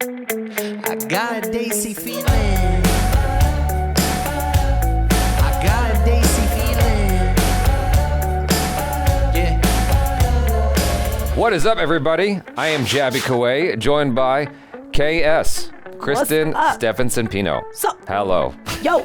I got a Daisy feeling. I got a Daisy feeling. Yeah. What is up, everybody? I am Jabby Kawai, joined by KS, Kristen Stephenson Pino. Sup? Hello. Yo.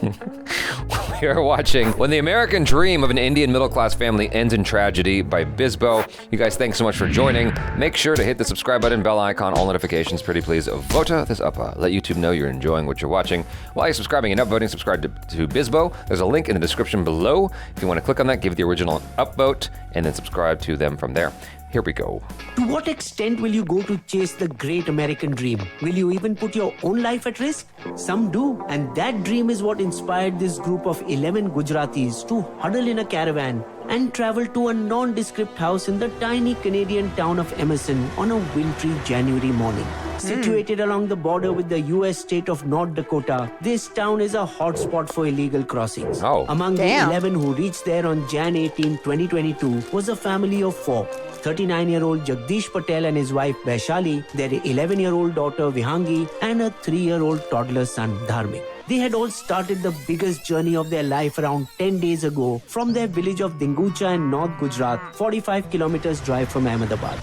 We are watching When the American Dream of an Indian Middle-Class Family Ends in Tragedy by Bisbo. You guys, thanks so much for joining. Make sure to hit the subscribe button, bell icon, all notifications. Pretty please vota this up. Let YouTube know you're enjoying what you're watching. While you're subscribing and upvoting, subscribe to Bisbo. There's a link in the description below. If you want to click on that, give it the original upvote, and then subscribe to them from there. Here we go. To what extent will you go to chase the great American dream? Will you even put your own life at risk? Some do, and that dream is what inspired this group of 11 Gujaratis to huddle in a caravan and travel to a nondescript house in the tiny Canadian town of Emerson on a wintry January morning. Situated along the border with the US state of North Dakota, this town is a hotspot for illegal crossings. Oh. Among the 11 who reached there on Jan 18, 2022 was a family of 4. 39-year-old Jagdish Patel and his wife Vaishali, their 11-year-old daughter Vihangi, and a 3-year-old toddler son Dharmik. They had all started the biggest journey of their life around 10 days ago from their village of Dingucha in North Gujarat, 45 kilometers drive from Ahmedabad.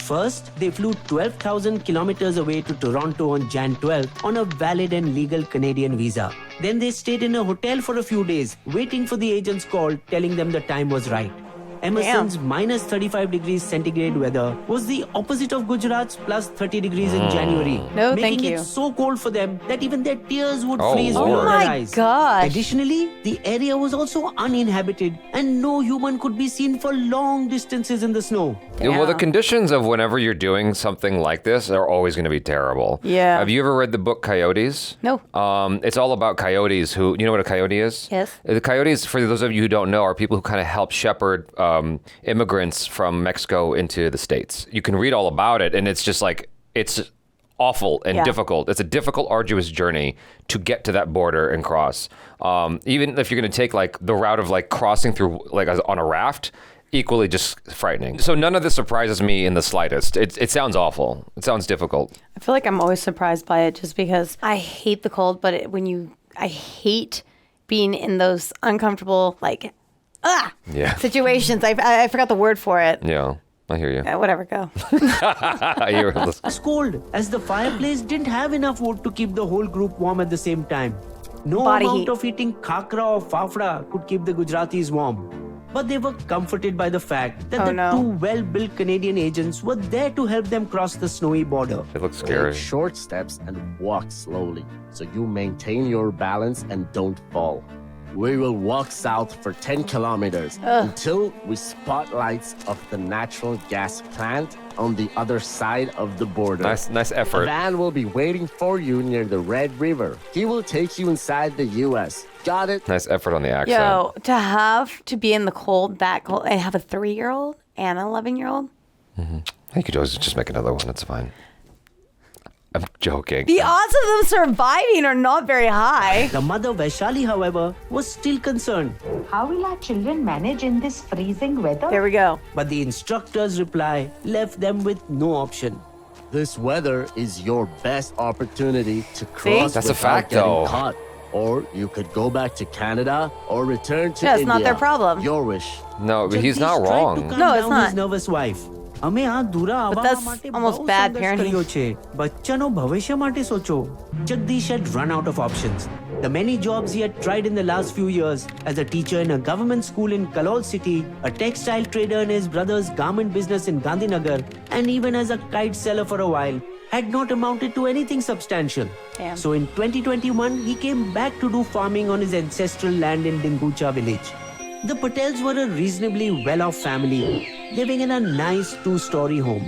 First, they flew 12,000 kilometers away to Toronto on Jan 12 on a valid and legal Canadian visa. Then they stayed in a hotel for a few days, waiting for the agent's call telling them the time was right. Emerson's minus 35 degrees centigrade weather was the opposite of Gujarat's plus 30 degrees in January. No, making thank you. it so cold for them that even their tears would Oh, freeze Lord. before Oh their my eyes. gosh. Additionally, the area was also uninhabited and no human could be seen for long distances in the snow. Yeah, well, the Damn. conditions of whenever you're doing something like this are always going to be terrible. Yeah. Have you ever read the book Coyotes? No. It's all about coyotes who, you know what a coyote is? Yes. The coyotes, for those of you who don't know, are people who kind of help shepherd immigrants from Mexico into the States. You can read all about it, and it's just like, it's awful and difficult. It's a difficult, arduous journey to get to that border and cross. Even if you're going to take like the route of like crossing through like on a raft, equally just frightening. So none of this surprises me in the slightest. It sounds awful. It sounds difficult. I feel like I'm always surprised by it just because I hate the cold, but I hate being in those uncomfortable, like, Yeah. situations. I forgot the word for it. Yeah, I hear you. Whatever, go. It's cold as the fireplace didn't have enough wood to keep the whole group warm at the same time. No Body amount heat. of eating khakra or fafda could keep the Gujaratis warm. But they were comforted by the fact that two well-built Canadian agents were there to help them cross the snowy border. It looks scary. Take short steps and walk slowly so you maintain your balance and don't fall. We will walk south for 10 kilometers until we spot lights of the natural gas plant on the other side of the border. Nice A effort. van will be waiting for you near the Red River. He will take you inside the U.S. Got it? Nice effort on the accent. Yo, to have to be in the cold, that cold, and have a 3-year-old and an 11-year-old. You could always just make another one. That's fine. I'm joking. The odds of them surviving are not very high. The mother Vaishali, however, was still concerned. How will our children manage in this freezing weather? There we go. But the instructor's reply left them with no option. This weather is your best opportunity to cross That's a without fact, getting though. caught. Or you could go back to Canada or return to Yeah, it's India. not their problem. Your wish. No, but he's Jagdish not tried to wrong. calm No, it's down not. his nervous wife. અમે આ દૂરા But આવવા that's માટે almost બહુ bad સંઘર્ષ parenting. કર્યો છે. બચ્ચાનો ભવિષ્ય માટે સોચો. Jagdish had run out of options. The many jobs he had tried in the last few years as a teacher in a government school in Kalol City, a textile trader in his brother's garment business in Gandhinagar, and even as a kite seller for a while, had not amounted to anything substantial. Damn. So in 2021, he came back to do farming on his ancestral land in Dingucha village. The Patels were a reasonably well-off family, living in a nice 2-story home.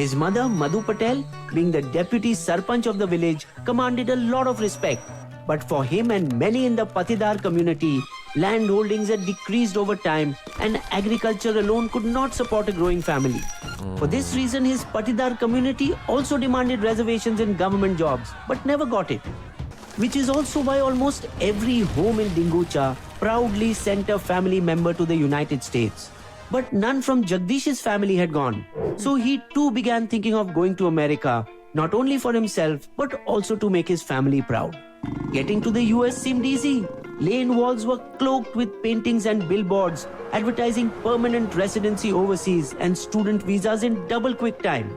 His mother, Madhu Patel, being the deputy sarpanch of the village, commanded a lot of respect. But for him and many in the Patidar community, land holdings had decreased over time and agriculture alone could not support a growing family. For this reason, his Patidar community also demanded reservations in government jobs, but never got it. Which is also why almost every home in Dingucha proudly sent a family member to the United States. But none from Jagdish's family had gone. So he too began thinking of going to America, not only for himself, but also to make his family proud. Getting to the US seemed easy. Lane walls were cloaked with paintings and billboards, advertising permanent residency overseas and student visas in double quick time.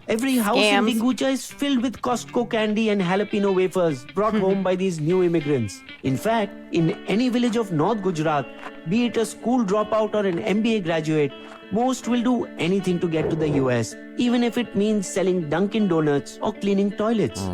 Every house in Scams. Dingucha is filled with Costco candy and jalapeno wafers brought home by these new immigrants. In fact, in any village of North Gujarat, be it a school dropout or an MBA graduate, most will do anything to get to the US, even if it means selling Dunkin' Donuts or cleaning toilets.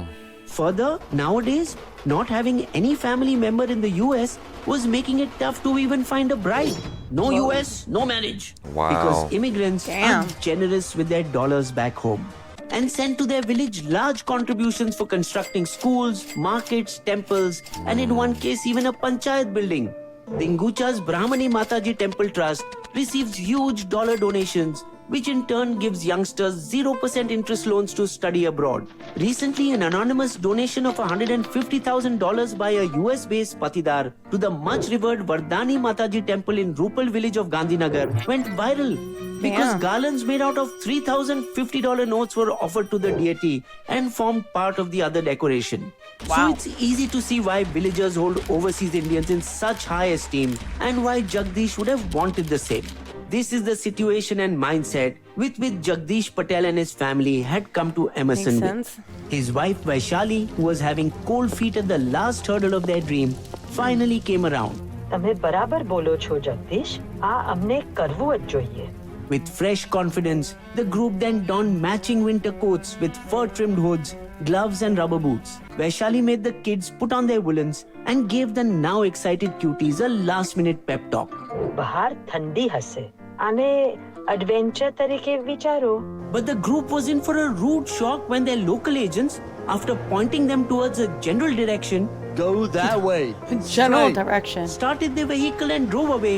Further, nowadays, not having any family member in the US was making it tough to even find a bride. No US, no marriage. Wow. Because immigrants Damn. are generous with their dollars back home and send to their village large contributions for constructing schools, markets, temples, and in one case even a panchayat building. Dingucha's Brahmani Mataji Temple Trust receives huge dollar donations, which in turn gives youngsters 0% interest loans to study abroad. Recently, an anonymous donation of $150,000 by a US-based patidar to the much-revered Vardhani Mataji Temple in Rupal village of Gandhinagar went viral because Damn. garlands made out of $3,050 notes were offered to the deity and formed part of the other decoration. Wow. So it's easy to see why villagers hold overseas Indians in such high esteem and why Jagdish would have wanted the same. This is the situation and mindset with which Jagdish Patel and his family had come to Emerson. Makes sense. His wife Vaishali, who was having cold feet at the last hurdle of their dream, finally came around. તમે બરાબર બોલો છો જગદીશ આ અમને કરવું જ જોઈએ. With fresh confidence, the group then donned matching winter coats with fur-trimmed hoods, gloves and rubber boots. Vaishali made the kids put on their woolens and gave the now excited cuties a last-minute pep talk. બહાર ઠંડી હશે અને adventure તરીકે વિચારો. But the group was in for a rude shock when their local agents, after pointing them towards a general direction, Go that way. General Straight. direction. started their vehicle and drove away,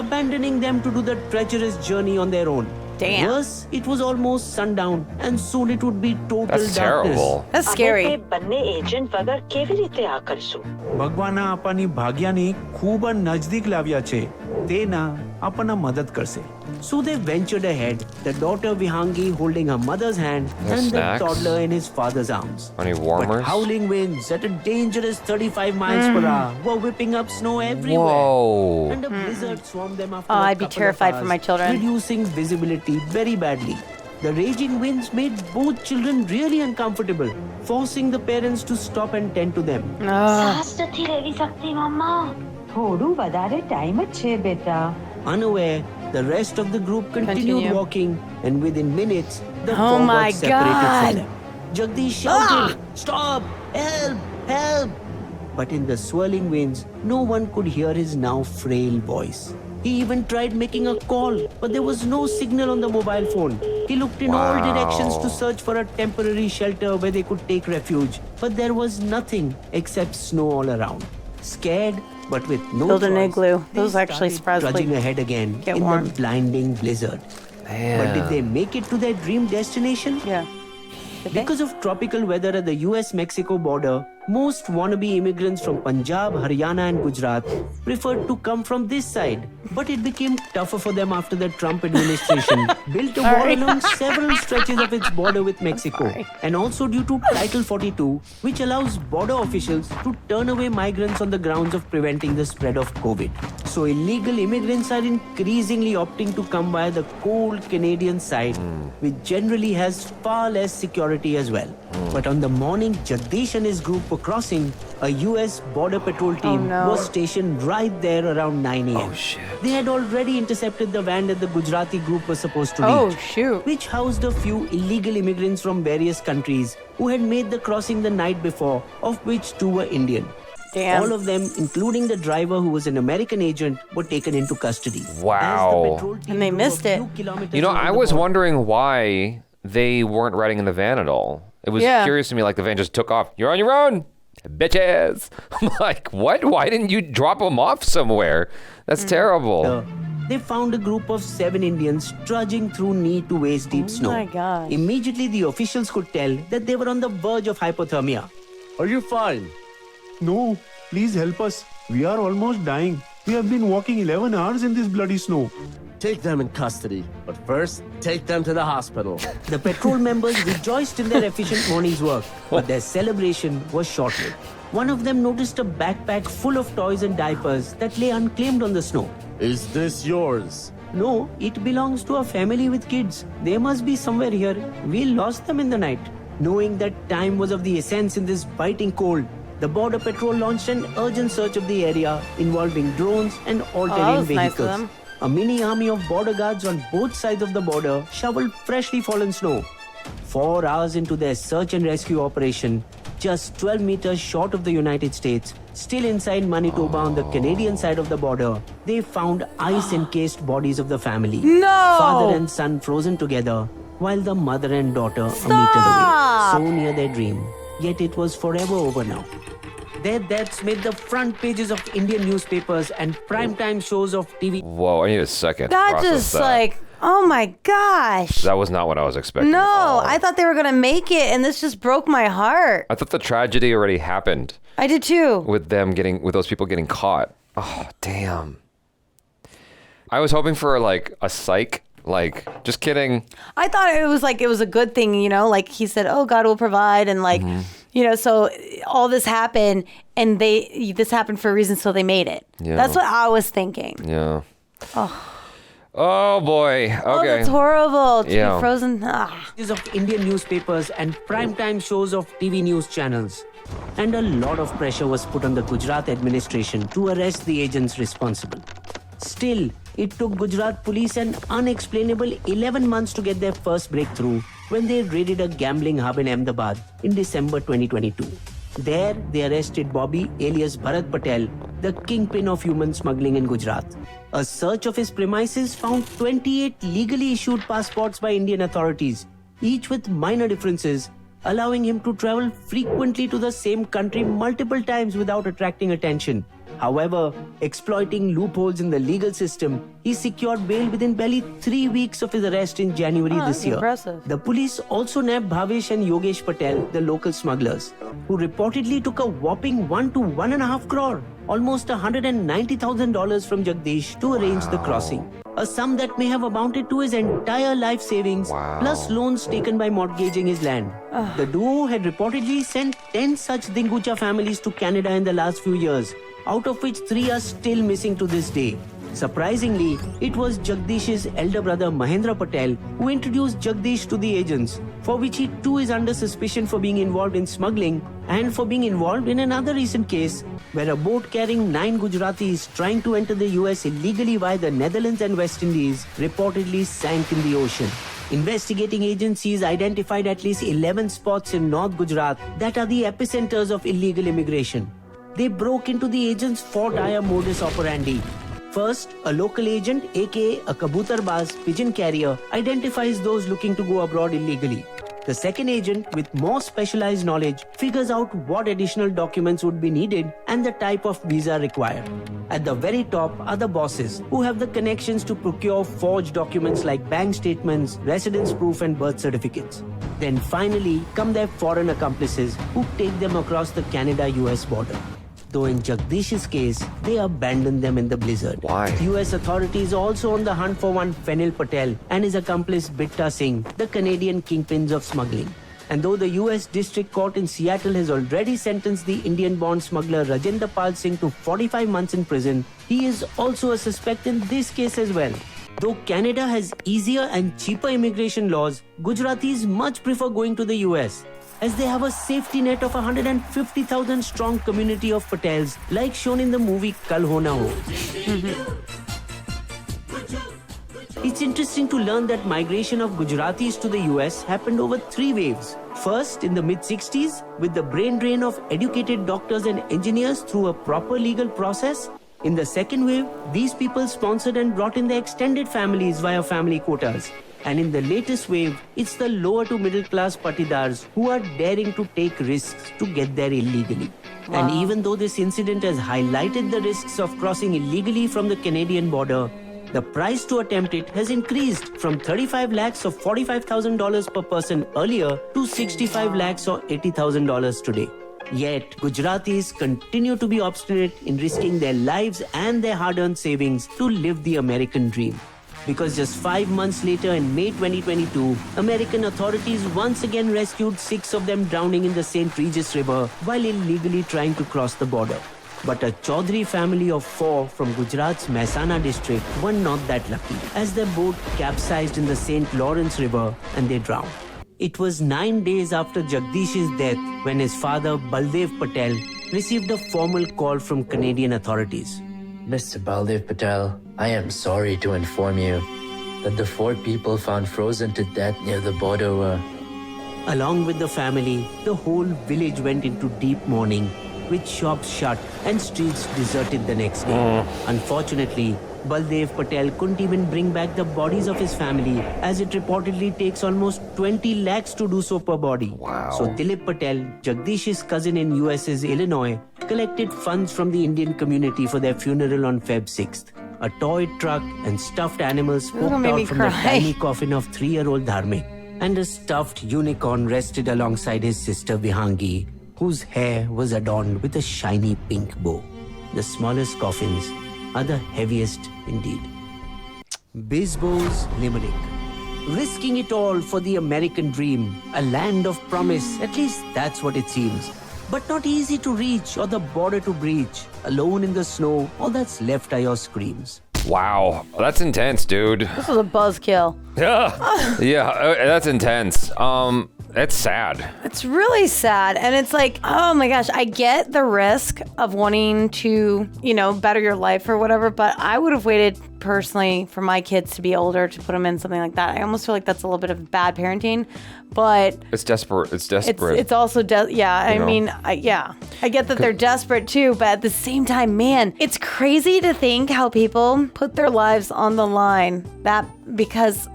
abandoning them to do the treacherous journey on their own. Damn. Worse, it was almost sundown and soon it would be total That's darkness. terrible. That's અમે scary. તે બંને agent વગર કેવી રીતે આ કરશું? ભગવાન આપણી ભાગ્યાની ખૂબ જ નજદીક લાવ્યા છે તે ના આપણને મદદ કરશે. So they ventured ahead, the daughter Vihangi holding her mother's hand No and snacks? the toddler in his father's arms. Any But warmers? howling winds at a dangerous 35 miles per hour were whipping up snow everywhere. Whoa. And a blizzard swarmed them after Oh, a I'd be couple of terrified for hours, my children. reducing visibility very badly. The raging winds made both children really uncomfortable, forcing the parents to stop and tend to them. સાહસ નથી લેવી શકતી મમ્મા. થોડું વધારે time જ છે બેટા. Unaware, the rest of the group continued Continue. walking, and within minutes, the Oh four my got separated God. from them. Jagdish shouted, "Stop! Help! Help!" But in the swirling winds, no one could hear his now frail voice. He even tried making a call, but there was no signal on the mobile phone. He looked in all directions to search for a temporary shelter where they could take refuge, but there was nothing except snow all around. Scared, but with no Build an choice, igloo. they Those actually started surprisingly trudging ahead again get in warm. the blinding blizzard. But did they make it to their dream destination? Yeah. Did they? Because of tropical weather at the US-Mexico border, most wannabe immigrants from Punjab, Haryana and Gujarat preferred to come from this side. But it became tougher for them after the Trump administration built a wall Sorry. along several stretches of its border with Mexico. sorry. And also due to Title 42, which allows border officials to turn away migrants on the grounds of preventing the spread of COVID. So illegal immigrants are increasingly opting to come via the cold Canadian side, which generally has far less security as well. But on the morning Jagdish and his group were crossing, a US border patrol team no. was stationed right there around 9 a.m. Oh, shit. They had already intercepted the van that the Gujarati group was supposed to Oh, reach, shoot. which housed a few illegal immigrants from various countries who had made the crossing the night before, of which 2 were Indian. Damn. All of them, including the driver who was an American agent, were taken into custody. As the Wow. patrol team And they drove a missed it. few kilometers You know, over I the was border- wondering why they weren't riding in the van at all. It was Yeah. curious to me, like the van just took off. You're on your own, bitches. I'm like, what? Why didn't you drop them off somewhere? That's terrible. They found a group of 7 Indians trudging through knee to waist deep snow. my gosh. Immediately, the officials could tell that they were on the verge of hypothermia. Are you fine? No, please help us. We are almost dying. We have been walking 11 hours in this bloody snow. Take them in custody, but first, take them to the hospital. The patrol members rejoiced in their efficient morning's work, but their celebration was short-lived. One of them noticed a backpack full of toys and diapers that lay unclaimed on the snow. Is this yours? No, it belongs to a family with kids. They must be somewhere here. We lost them in the night. Knowing that time was of the essence in this biting cold, the Border Patrol launched an urgent search of the area involving drones and all-terrain was nice of vehicles. them. A mini army of border guards on both sides of the border shoveled freshly fallen snow. 4 hours into their search and rescue operation, just 12 meters short of the United States, still inside Manitoba on the Canadian side of the border, they found ice-encased bodies of the family. No! Father and son frozen together, while the mother and daughter a meter away. So near their dream, yet it was forever over now. Their deaths made the front pages of Indian newspapers and primetime shows of TV. Whoa, I need a second. to That process just that. like, oh my gosh. That was not what I was expecting. No, at all. I thought they were going to make it, and this just broke my heart. I thought the tragedy already happened I did too. with those people getting caught. Oh, damn. I was hoping for like a psych. Like, just kidding. I thought it was a good thing, you know, like he said, oh, God will provide. And like, you know, so all this happened and this happened for a reason. So they made it. Yeah. That's what I was thinking. Yeah. Oh boy. Okay. Oh, that's horrible. To Yeah. be frozen. Of Indian newspapers and primetime shows of TV news channels. And a lot of pressure was put on the Gujarat administration to arrest the agents responsible. Still, it took Gujarat police an unexplainable 11 months to get their first breakthrough when they raided a gambling hub in Ahmedabad in December 2022. There, they arrested Bobby alias Bharat Patel, the kingpin of human smuggling in Gujarat. A search of his premises found 28 legally issued passports by Indian authorities, each with minor differences, allowing him to travel frequently to the same country multiple times without attracting attention. However, exploiting loopholes in the legal system, he secured bail within barely 3 weeks of his arrest in January this that's year. impressive. The police also nabbed Bhavesh and Yogesh Patel, the local smugglers, who reportedly took a whopping 1 to 1.5 crore, almost $190,000 from Jagdish to arrange the crossing. A sum that may have amounted to his entire life savings, plus loans taken by mortgaging his land. The duo had reportedly sent 10 such Dingucha families to Canada in the last few years, out of which 3 are still missing to this day. Surprisingly, it was Jagdish's elder brother Mahendra Patel who introduced Jagdish to the agents, for which he too is under suspicion for being involved in smuggling and for being involved in another recent case where a boat carrying 9 Gujaratis trying to enter the US illegally via the Netherlands and West Indies reportedly sank in the ocean. Investigating agencies identified at least 11 spots in North Gujarat that are the epicenters of illegal immigration. They broke into the agents' 4-tier modus operandi. First, a local agent, aka a kabutarbaz pigeon carrier, identifies those looking to go abroad illegally. The second agent, with more specialized knowledge, figures out what additional documents would be needed and the type of visa required. At the very top are the bosses, who have the connections to procure forged documents like bank statements, residence proof, and birth certificates. Then finally come their foreign accomplices, who take them across the Canada-US border. Though in Jagdish's case, they abandoned them in the blizzard. Why? US authorities are also on the hunt for one Fenil Patel and his accomplice Bitta Singh, the Canadian kingpins of smuggling. And though the US District Court in Seattle has already sentenced the Indian-born smuggler Rajendra Pal Singh to 45 months in prison, he is also a suspect in this case as well. Though Canada has easier and cheaper immigration laws, Gujaratis much prefer going to the US, as they have a safety net of 150,000 strong community of Patels, like shown in the movie Kal Ho Na Ho. It's interesting to learn that migration of Gujaratis to the US happened over 3 waves. First, in the mid-60s, with the brain drain of educated doctors and engineers through a proper legal process. In the second wave, these people sponsored and brought in their extended families via family quotas. And in the latest wave, it's the lower to middle class patidars who are daring to take risks to get there illegally. Wow. And even though this incident has highlighted the risks of crossing illegally from the Canadian border, the price to attempt it has increased from 35 lakhs or $45,000 per person earlier to 65 lakhs or $80,000 today. Yet, Gujaratis continue to be obstinate in risking their lives and their hard-earned savings to live the American dream. because just 5 months later in May 2022, American authorities once again rescued 6 of them drowning in the St. Regis River while illegally trying to cross the border. But a Chaudhary family of 4 from Gujarat's Mehsana district were not that lucky, as their boat capsized in the St. Lawrence River and they drowned. It was 9 days after Jagdish's death when his father, Baldev Patel, received a formal call from Canadian authorities. Mr. Baldev Patel, I am sorry to inform you that the 4 people found frozen to death near the border were... Along with the family, the whole village went into deep mourning, with shops shut and streets deserted the next day. Unfortunately, Baldev Patel couldn't even bring back the bodies of his family, as it reportedly takes almost 20 lakhs to do so per body. Wow. So Dilip Patel, Jagdish's cousin in US's Illinois, collected funds from the Indian community for their funeral on Feb 6th. A toy truck and stuffed animals poked made out me from cry. the tiny coffin of 3-year-old Dharmik. And a stuffed unicorn rested alongside his sister Vihangi, whose hair was adorned with a shiny pink bow. The smallest coffins are the heaviest indeed. Bisbo's Limerick. Risking it all for the American dream, a land of promise, at least that's what it seems. But not easy to reach or the border to breach. Alone in the snow, all that's left are your screams. Wow, that's intense, dude. This was a buzzkill. Yeah, that's intense. It's sad. It's really sad. And it's like, oh my gosh, I get the risk of wanting to, better your life or whatever, but I would have waited personally for my kids to be older to put them in something like that. I almost feel like that's a little bit of bad parenting, but it's desperate. It's desperate. It's also, I get that they're desperate too, but at the same time, man, it's crazy to think how people put their lives on the line that because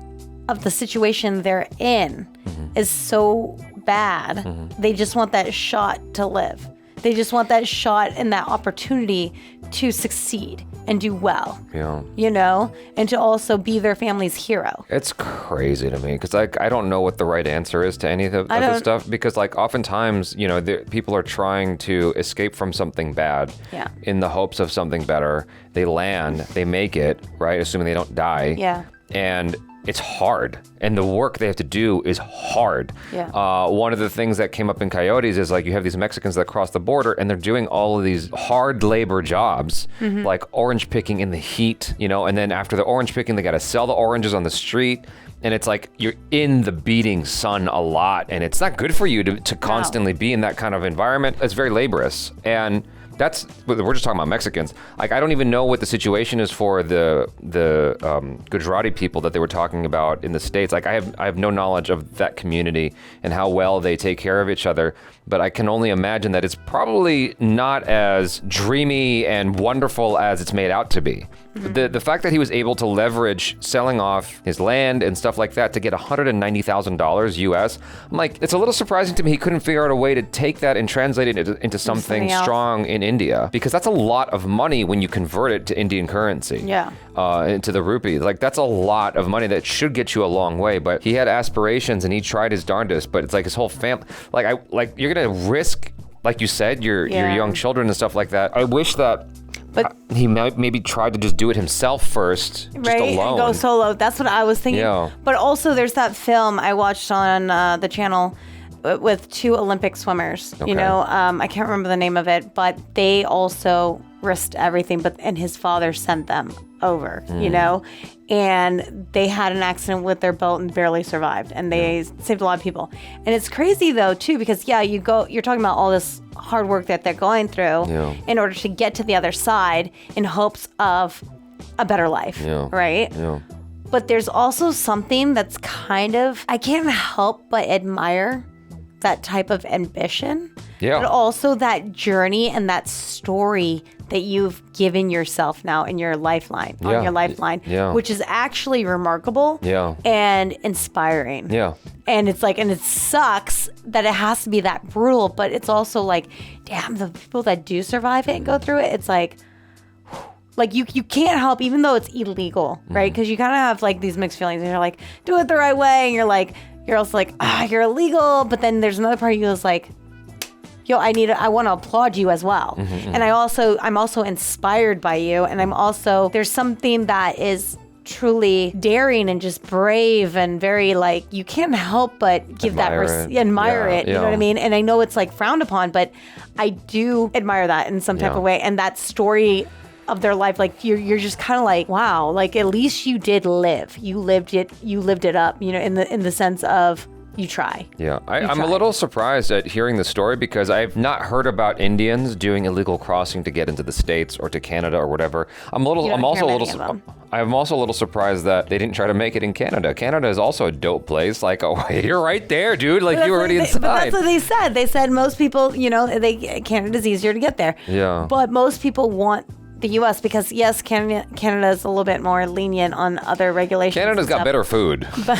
of the situation they're in is so bad. They just want that shot to live. They just want that shot and that opportunity to succeed and do well. Yeah. And to also be their family's hero. It's crazy to me because I don't know what the right answer is to any of this stuff because oftentimes, people are trying to escape from something bad in the hopes of something better. They land, they make it, right? Assuming they don't die. Yeah. And it's hard. And the work they have to do is hard. Yeah. One of the things that came up in Coyotes is you have these Mexicans that cross the border and they're doing all of these hard labor jobs, like orange picking in the heat, and then after the orange picking, they got to sell the oranges on the street. And it's like you're in the beating sun a lot. And it's not good for you to constantly be in that kind of environment. It's very laborious. And we're just talking about Mexicans. I don't even know what the situation is for the Gujarati people that they were talking about in the States. I have no knowledge of that community and how well they take care of each other. But I can only imagine that it's probably not as dreamy and wonderful as it's made out to be. The fact that he was able to leverage selling off his land and stuff like that to get $190,000 US, I'm like, it's a little surprising to me he couldn't figure out a way to take that and translate it into something strong in India, because that's a lot of money when you convert it to Indian currency. Yeah. Into the rupee. That's a lot of money that should get you a long way. But he had aspirations and he tried his darndest, but it's like his whole family, you're gonna risk, like you said, your young children and stuff like that. I wish that he maybe tried to just do it himself first, just alone. Go solo. That's what I was thinking. Yeah. But also there's that film I watched on the channel with 2 Olympic swimmers. Okay. I can't remember the name of it, but they also risked everything, and his father sent them over, and they had an accident with their boat and barely survived, and they saved a lot of people. And it's crazy though too, because you're talking about all this hard work that they're going through in order to get to the other side in hopes of a better life, right? Yeah. But there's also something that's I can't help but admire that type of ambition, but also that journey and that story that you've given yourself now in your lifeline, on your lifeline, which is actually remarkable and inspiring. Yeah. And it's and it sucks that it has to be that brutal, but it's also damn, the people that do survive it and go through it, it's you can't help, even though it's illegal, right? Because you kind of have these mixed feelings, and you're do it the right way, and you're also you're illegal, but then there's another part of you that's yo, I want to applaud you as well. And I'm also inspired by you, and there's something that is truly daring and just brave and very like, you can't help but give admire it. You know what I mean? And I know it's like frowned upon, but I do admire that in some type of way. And that story of their life, like you're just kind of like, wow, like at least you did live. You lived it up, you know, in the sense of you try. Yeah, I'm a little surprised at hearing the story because I've not heard about Indians doing illegal crossing to get into the States or to Canada or whatever. I'm also a little surprised that they didn't try to make it in Canada. Canada is also a dope place. Like, oh, you're right there, dude. Like you're already inside. But that's what they said. They said most people, you know, Canada's easier to get there. Yeah. But most people want the U.S. because yes, Canada is a little bit more lenient on other regulations. Canada's got better food. But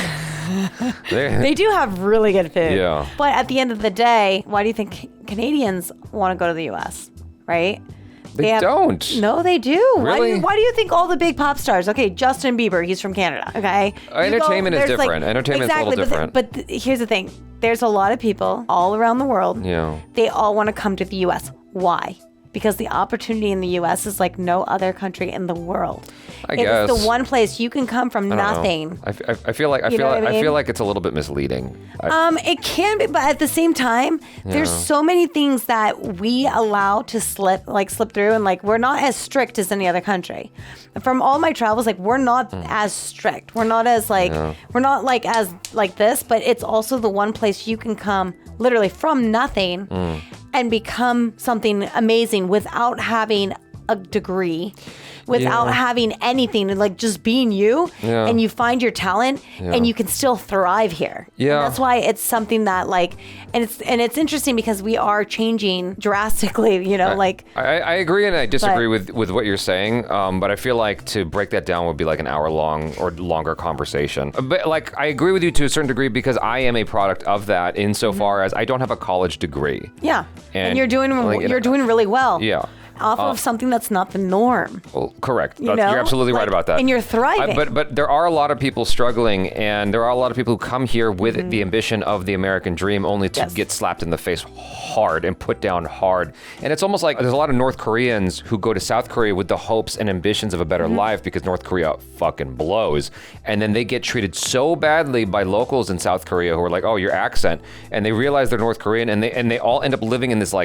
they do have really good food. Yeah. But at the end of the day, why do you think Canadians want to go to the U.S., right? They don't. No, they do. Really? Why do you think all the big pop stars? Okay, Justin Bieber, he's from Canada. Okay. Entertainment is different. Entertainment's a little different. But here's the thing. There's a lot of people all around the world. Yeah. They all want to come to the U.S. Why? Because the opportunity in the U.S. is like no other country in the world. I guess it's the one place you can come from nothing. I feel like it's a little bit misleading. It can be, but at the same time, there's so many things that we allow to slip through, and like we're not as strict as any other country. From all my travels, like we're not as strict. We're not as we're not like as like this, but it's also the one place you can come literally from nothing and become something amazing without having a degree, without having anything, and like just being you, and you find your talent and you can still thrive here. Yeah. And that's why it's something that like, and it's interesting because we are changing drastically, you know, I agree and I disagree with what you're saying, but I feel like to break that down would be like an hour-long or longer conversation. But like, I agree with you to a certain degree because I am a product of that insofar as I don't have a college degree. Yeah. And you're doing really well. Yeah. Off of something that's not the norm. Well, correct. You're absolutely right about that. And you're thriving. But there are a lot of people struggling, and there are a lot of people who come here with the ambition of the American dream only to get slapped in the face hard and put down hard. And it's almost like there's a lot of North Koreans who go to South Korea with the hopes and ambitions of a better life because North Korea fucking blows. And then they get treated so badly by locals in South Korea who are like, oh, your accent. And they realize they're North Korean, and they all end up living in this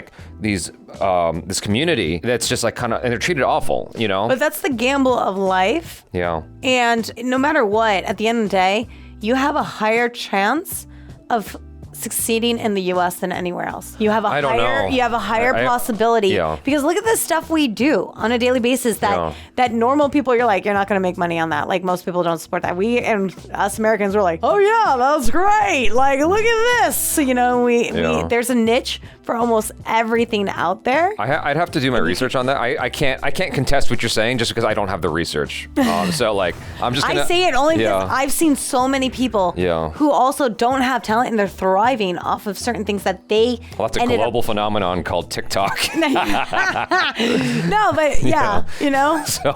this community that's just like kind of, and they're treated awful, you know? But that's the gamble of life. Yeah. And no matter what, at the end of the day, you have a higher chance of succeeding in the U.S. than anywhere else. You have a higher possibility because look at the stuff we do on a daily basis that normal people, you're like, you're not going to make money on that. Like most people don't support that. We and us Americans were like, oh yeah, that's great. Like look at this. You know, we there's a niche for almost everything out there. I'd have to do my research on that. I can't contest what you're saying just because I don't have the research. So like I'm just gonna, I say it only because I've seen so many people who also don't have talent and they're thriving off of certain things that they that's a global phenomenon called TikTok. No, but you know. So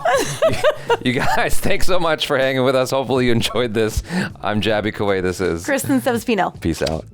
you guys, thanks so much for hanging with us. Hopefully you enjoyed this. I'm Jabby Kuwait. This is Kristen Sebespino. Peace out.